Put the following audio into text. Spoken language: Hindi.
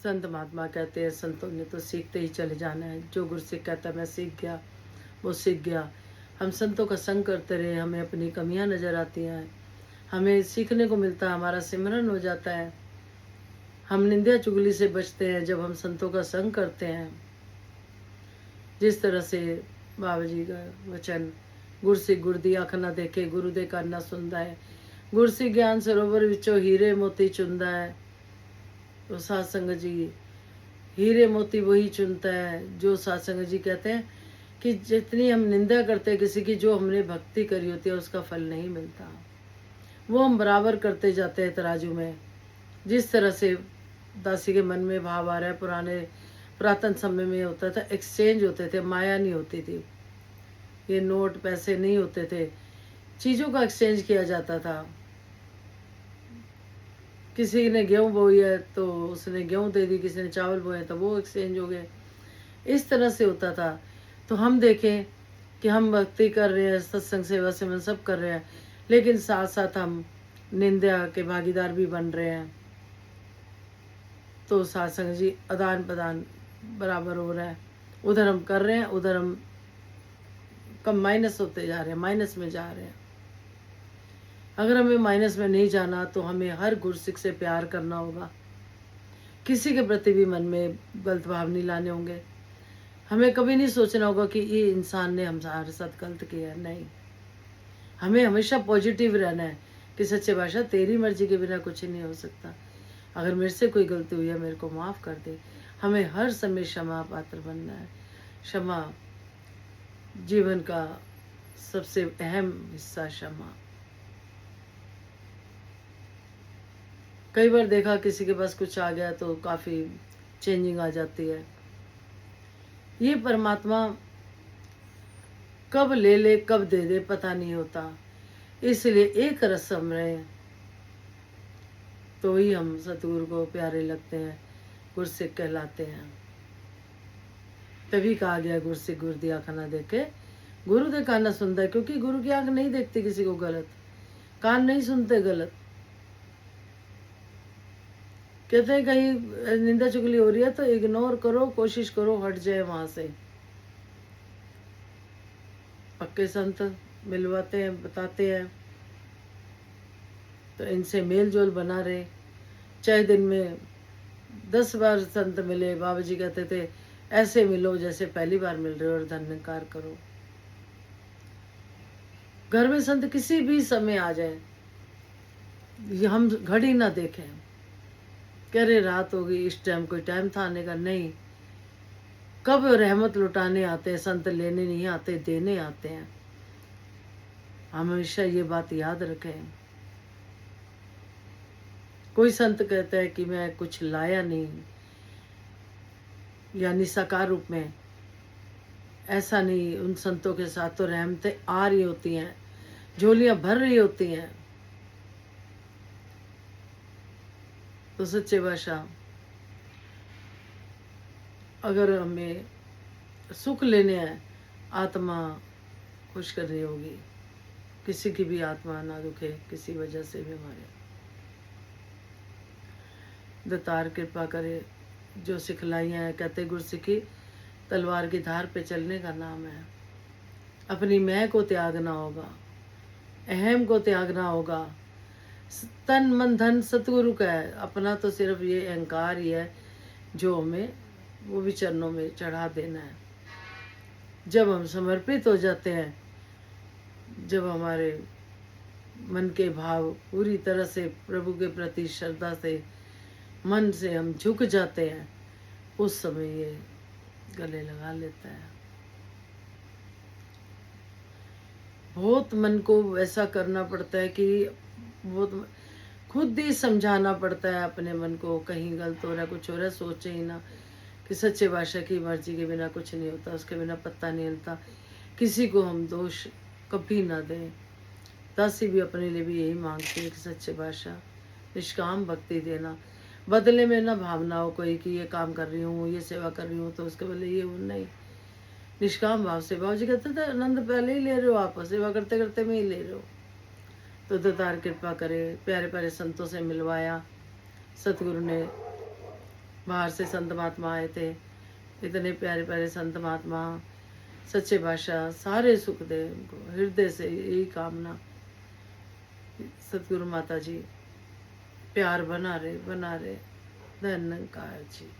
संत महात्मा कहते हैं संतों ने तो सीखते ही चले जाना है। जो गुरसिख कहता है मैं सीख गया, वो सीख गया। हम संतों का संग करते रहे, हमें अपनी कमियां नजर आती हैं, हमें सीखने को मिलता है, हमारा सिमरन हो जाता है। हम निंदा चुगली से बचते हैं जब हम संतों का संग करते हैं। जिस तरह से बाबा जी का वचन, गुरसिख गुर दी अख ना देखे, गुरु दे कर ना सुनता है, गुरसिख ज्ञान सरोवर विचों हीरे मोती चुनता है। तो सत्संग जी हीरे मोती वही चुनता है जो सत्संग जी कहते हैं कि जितनी हम निंदा करते हैं किसी की, जो हमने भक्ति करी होती है उसका फल नहीं मिलता। वो हम बराबर करते जाते हैं तराजू में। जिस तरह से दासी के मन में भाव आ रहा है, पुरातन समय में होता था, एक्सचेंज होते थे, माया नहीं होती थी, ये नोट पैसे नहीं होते थे, चीज़ों का एक्सचेंज किया जाता था। किसी ने गेहूँ बोई है तो उसने गेहूँ दे दी, किसी ने चावल बोए तो वो एक्सचेंज हो गए। इस तरह से होता था। तो हम देखें कि हम भक्ति कर रहे हैं, सत्संग सेवा से हम सब कर रहे हैं, लेकिन साथ साथ हम निंदा के भागीदार भी बन रहे हैं। तो सत्संग जी आदान प्रदान बराबर हो रहा है, उधर हम कर रहे हैं, उधर हम कम माइनस होते जा रहे हैं, माइनस में जा रहे हैं। अगर हमें माइनस में नहीं जाना तो हमें हर गुरसिख से प्यार करना होगा। किसी के प्रति भी मन में गलत भाव नहीं लाने होंगे। हमें कभी नहीं सोचना होगा कि ये इंसान ने हमारे साथ गलत किया। नहीं, हमें हमेशा पॉजिटिव रहना है कि सच्चे बादशाह तेरी मर्जी के बिना कुछ नहीं हो सकता। अगर मेरे से कोई गलती हुई है मेरे को माफ़ कर दे। हमें हर समय क्षमा पात्र बनना है। क्षमा जीवन का सबसे अहम हिस्सा, क्षमा। कई बार देखा किसी के पास कुछ आ गया तो काफ़ी चेंजिंग आ जाती है। ये परमात्मा कब ले ले कब दे दे पता नहीं होता, इसलिए एक रस्म रहे तो ही हम सतगुरु को प्यारे लगते हैं, गुरसिख कहलाते हैं। तभी कहा गया गुरसिख गुर दी आँख ना देखे, गुरु दे कान ना सुनता है, क्योंकि गुरु की आंख नहीं देखती किसी को गलत, कान नहीं सुनते गलत। कहते हैं कहीं निंदा चुगली हो रही है तो इग्नोर करो, कोशिश करो हट जाए वहां से। पक्के संत मिलवाते हैं, बताते हैं, तो इनसे मेल जोल बना रहे। चाहे दिन में 10 बार संत मिले, बाबा जी कहते थे ऐसे मिलो जैसे पहली बार मिल रहे हो और धन्यकार करो। घर में संत किसी भी समय आ जाए, ये हम घड़ी ना देखें, कह रहे रात हो गई, इस टाइम कोई टाइम था आने का। नहीं, कब रहमत लुटाने आते हैं संत, लेने नहीं आते, देने आते हैं। हमेशा ये बात याद रखें। कोई संत कहता है कि मैं कुछ लाया नहीं, यानी साकार रूप में, ऐसा नहीं। उन संतों के साथ तो रहमतें आ रही होती हैं, झोलियां भर रही होती हैं। तो सच्चे बादशाह अगर हमें सुख लेने हैं, आत्मा खुश करनी होगी, किसी की भी आत्मा ना दुखे किसी वजह से भी। हमारे दतार कृपा करे, जो सिखलाइयाँ हैं, कहते गुरसिखी तलवार की धार पे चलने का नाम है। अपनी मैं को त्यागना होगा, अहम को त्यागना होगा। तन मन धन सतगुरु का है, अपना तो सिर्फ ये अहंकार ही है जो हमें वो भी चरणों में चढ़ा देना है। जब हम समर्पित हो जाते हैं, जब हमारे मन के भाव पूरी तरह से प्रभु के प्रति श्रद्धा से मन से हम झुक जाते हैं, उस समय ये गले लगा लेता है। बहुत मन को वैसा करना पड़ता है कि बहुत खुद ही समझाना पड़ता है अपने मन को, कहीं गलत हो रहा है, कुछ हो रहा है, सोचे ही ना कि सच्चे बादशाह की मर्जी के बिना कुछ नहीं होता, उसके बिना पत्ता नहीं हिलता। किसी को हम दोष कभी ना दें। दासी भी अपने लिए भी यही मांगती है कि सच्चे बादशाह निष्काम भक्ति देना, बदले में ना भावना हो कोई कि ये काम कर रही हूँ, ये सेवा कर रही हूँ तो उसके बदले ये नहीं। निष्काम भाव से। बाबू जी कहते थे आनंद पहले ही ले रहे हो, आप सेवा करते करते में ही ले रहे हो। तो दतार कृपा करे, प्यारे प्यारे संतों से मिलवाया सतगुरु ने, बाहर से संत महात्मा आए थे, इतने प्यारे प्यारे संत महात्मा, सच्चे बादशाह सारे सुख दे उनको, हृदय से यही कामना। सतगुरु माता जी प्यार बना रहे, बना रहे। धन्यकार जी।